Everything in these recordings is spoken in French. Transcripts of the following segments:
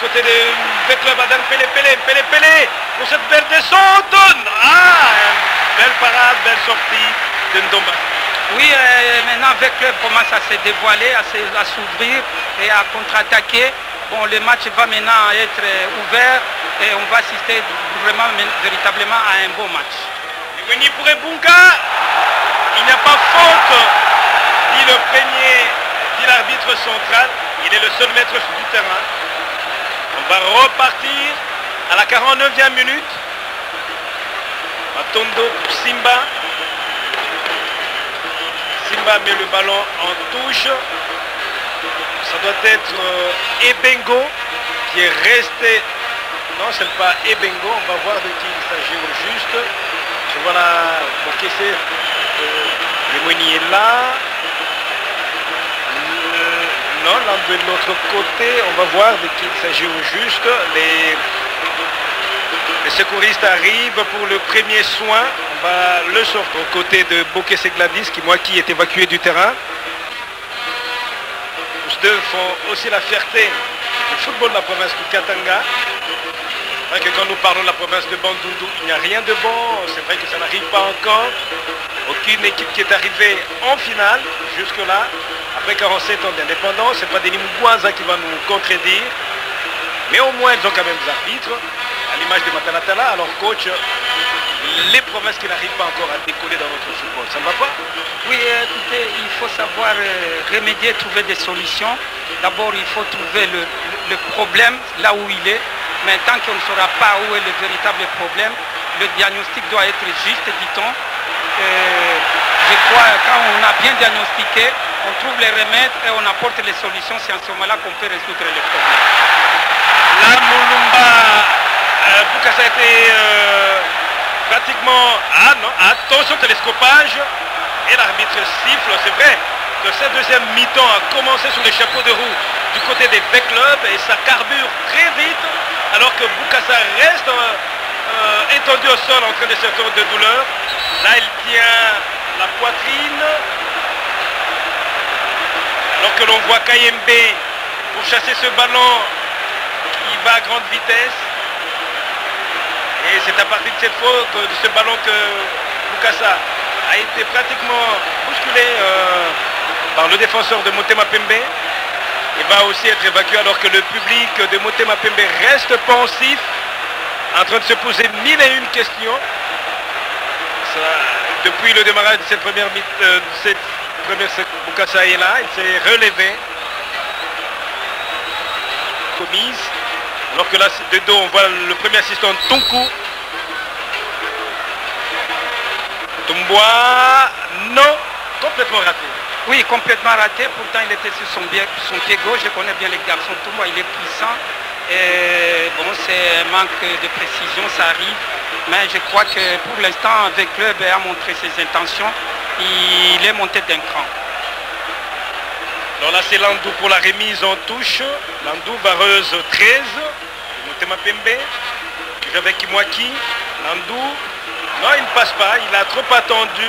côté de Club Adam Pelé pour cette belle descente. Belle parade, belle sortie de Ndomba. Oui, maintenant avec Club commence à se dévoiler, à s'ouvrir et à contre-attaquer. Bon, le match va maintenant être ouvert et on va assister vraiment, véritablement à un beau match. Wini pour Ebunga, il n'y a pas faute, dit le premier, dit l'arbitre central. Il est le seul maître du terrain. On va repartir à la 49e minute. Matondo pour Simba. Simba met le ballon en touche. Ça doit être Ebengo qui est resté. Non, ce n'est pas Ebengo. On va voir de qui il s'agit au juste. Je vois la Bokesse. Lemoni est là. Non, là de l'autre côté, on va voir de qui il s'agit au juste. Les secouristes arrivent pour le premier soin. On va le sortir aux côtés de Bokesse Gladys qui est évacué du terrain. Tous deux font aussi la fierté du football de la province du Katanga. C'est vrai que quand nous parlons de la province de Bandundu, il n'y a rien de bon. C'est vrai que ça n'arrive pas encore. Aucune équipe qui est arrivée en finale jusque-là. Après 47 ans d'indépendance, ce n'est pas Denis Mugwanza qui va nous contredire. Mais au moins, ils ont quand même des arbitres, à l'image de Matalatala. Alors, coach, les provinces qui n'arrivent pas encore à décoller dans notre football, ça ne va pas? Oui, écoutez, il faut savoir remédier, trouver des solutions. D'abord, il faut trouver le problème là où il est. Mais tant qu'on ne saura pas où est le véritable problème, le diagnostic doit être juste, dit-on. Je crois que quand on a bien diagnostiqué, on trouve les remèdes et on apporte les solutions. C'est en ce moment-là qu'on peut résoudre les problèmes. La Moulumba, Bukasa a été pratiquement... Ah non, attention, télescopage. Et l'arbitre siffle. C'est vrai que cette deuxième mi-temps a commencé sur les chapeaux de roue du côté des V-Clubs et ça carbure très vite alors que Bukasa reste étendu au sol en train de se tordre de douleur. Là, il tient la poitrine. Alors que l'on voit Kayembe pour chasser ce ballon qui va à grande vitesse. Et c'est à partir de cette faute, de ce ballon que Bukasa a été pratiquement bousculé par le défenseur de Motema Pembe. Il va aussi être évacué alors que le public de Motema Pembe reste pensif, en train de se poser mille et une questions. Depuis le démarrage de cette première Bukasa est là, il s'est relevé. Commise. Alors que là, de dos, on voit le premier assistant Tonkou. Tumboa, non, complètement raté. Oui, complètement raté. Pourtant, il était sur son pied gauche. Je connais bien les garçons. Tumboa, il est puissant. Et bon, c'est un manque de précision, ça arrive. Mais je crois que pour l'instant, avec le club a montré ses intentions. Il est monté d'un cran. Alors là, c'est Landou pour la remise en touche. Landou, barreuse 13. Motema Pembe. Qui joue avec Imwaki. Landou. Non, il ne passe pas. Il a trop attendu.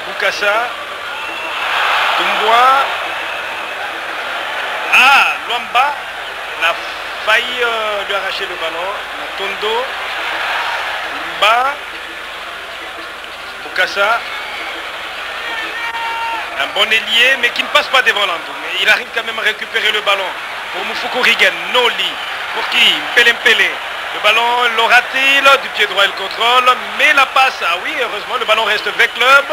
Bukasa. Tumboa. Ah, Luamba. Il a failli lui arracher le ballon. Tondo. Mba. Bukasa. Un bon ailier, mais qui ne passe pas devant Landou. Mais il arrive quand même à récupérer le ballon. Pour Moufoukou Rigen, Noli. Pour qui? Mpele. Le ballon l'aura-t-il? Du pied droit, il contrôle. Mais la passe, ah oui, heureusement, le ballon reste avec club.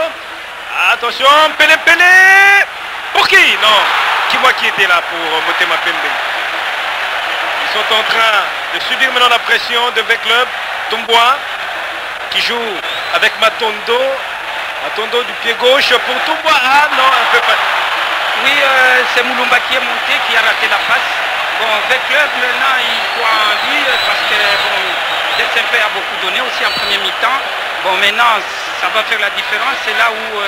Attention, Mpele. Pour qui? Non. Qui était là pour Motema Pembe. Ils sont en train de subir maintenant la pression de V-Club. Tumboa, qui joue avec Matondo. Matondo du pied gauche pour Tumboa. Ah non, un peu pas. Oui, c'est Moulumba qui est monté, qui a raté la passe. Bon, V-Club, maintenant, il croit en lui parce que, bon, DSMP a beaucoup donné aussi en premier mi-temps. Bon, maintenant, ça va faire la différence. C'est là où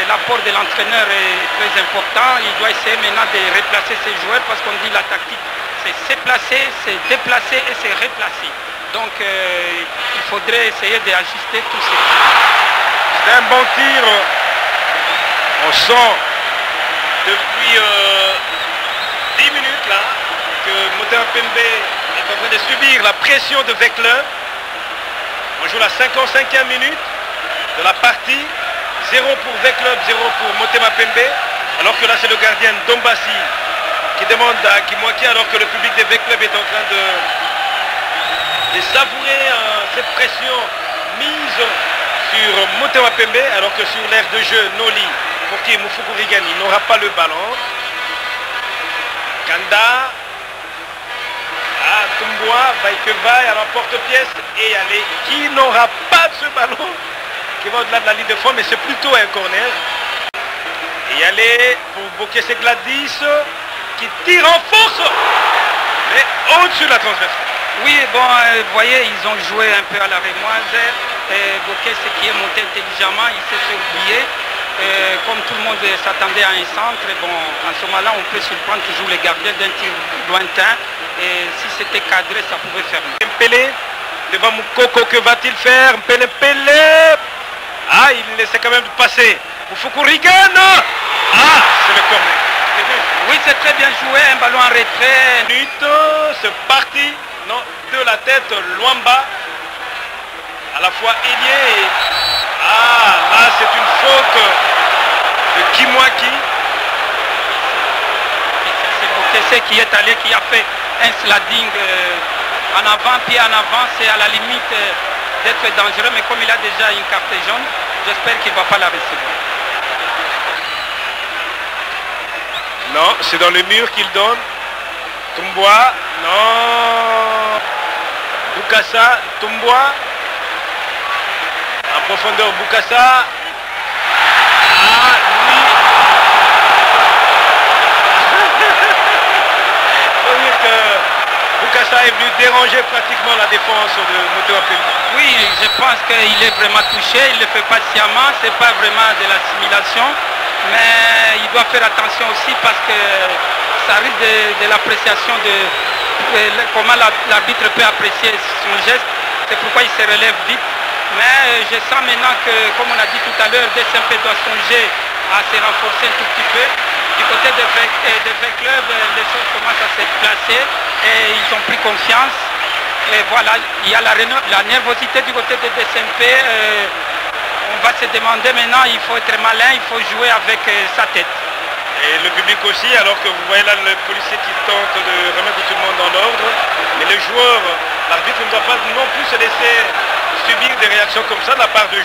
l'apport de l'entraîneur est très important. Il doit essayer maintenant de replacer ses joueurs parce qu'on dit la tactique, c'est se placer, c'est déplacer et c'est replacer. Donc, il faudrait essayer d'ajuster tout ça. C'est un bon tir. On sent depuis 10 minutes là que Motema Pembe est en train de subir la pression de Vekle. On joue la 55e minute de la partie. 0 pour Vekle, 0 pour Motema Pembe. Alors que là c'est le gardien Dombassi qui demande à Kimwaki, alors que le public de Vekle est en train de savourer cette pression mise sur Motema Pembe, alors que sur l'aire de jeu, Noli, pour qui Moufoukou Rigani n'aura pas le ballon. Kanda, Tumbwa, Vaille à l'emporte-pièce et allez, qui n'aura pas ce ballon, qui va au-delà de la ligne de fond, mais c'est plutôt un corner. Et allez, pour Bokesse Gladys, qui tire en force, mais au-dessus de la transversale. Oui, bon, vous voyez, ils ont joué un peu à la rémoise. Bokesse qui est monté intelligemment, il s'est fait oublier. Comme tout le monde s'attendait à un centre, bon, en ce moment-là, on peut surprendre toujours les gardiens d'un tir lointain. Et si c'était cadré, ça pouvait fermer. Mpele, devant Moukoko, que va-t-il faire? Mpele. Ah, il essaie quand même de passer. Moufoukou Rigane. Ah, c'est le corner. Oui, c'est très bien joué, un ballon en retrait. C'est parti. Non, de la tête, Luamba. À la fois ailier et... Ah, là c'est une faute de Kimwaki. C'est Bokesse qui est allé, qui a fait un sliding en avant, pied en avant. C'est à la limite d'être dangereux, mais comme il a déjà une carte jaune, j'espère qu'il ne va pas la recevoir. Non, c'est dans le mur qu'il donne. Tumbwa, non. Bukassa, Tumbwa. En profondeur, Bukassa. Ah, lui. Il faut dire que Bukassa est venu déranger pratiquement la défense de Motema Pembe. Oui, je pense qu'il est vraiment touché. Il ne le fait pas sciemment. Ce n'est pas vraiment de l'assimilation. Mais il doit faire attention aussi parce que ça risque de l'appréciation de comment l'arbitre peut apprécier son geste. C'est pourquoi il se relève vite. Mais je sens maintenant que, comme on a dit tout à l'heure, DSMP doit songer à se renforcer un tout petit peu. Du côté de Vekle, les choses commencent à se placer et ils ont pris confiance. Et voilà, il y a la nervosité du côté de DSMP. On va se demander maintenant, il faut être malin, il faut jouer avec sa tête. Et le public aussi, alors que vous voyez là le policier qui tente de remettre tout le monde dans l'ordre. Mais les joueurs, l'arbitre ne doit pas non plus se laisser subir des réactions comme ça de la part de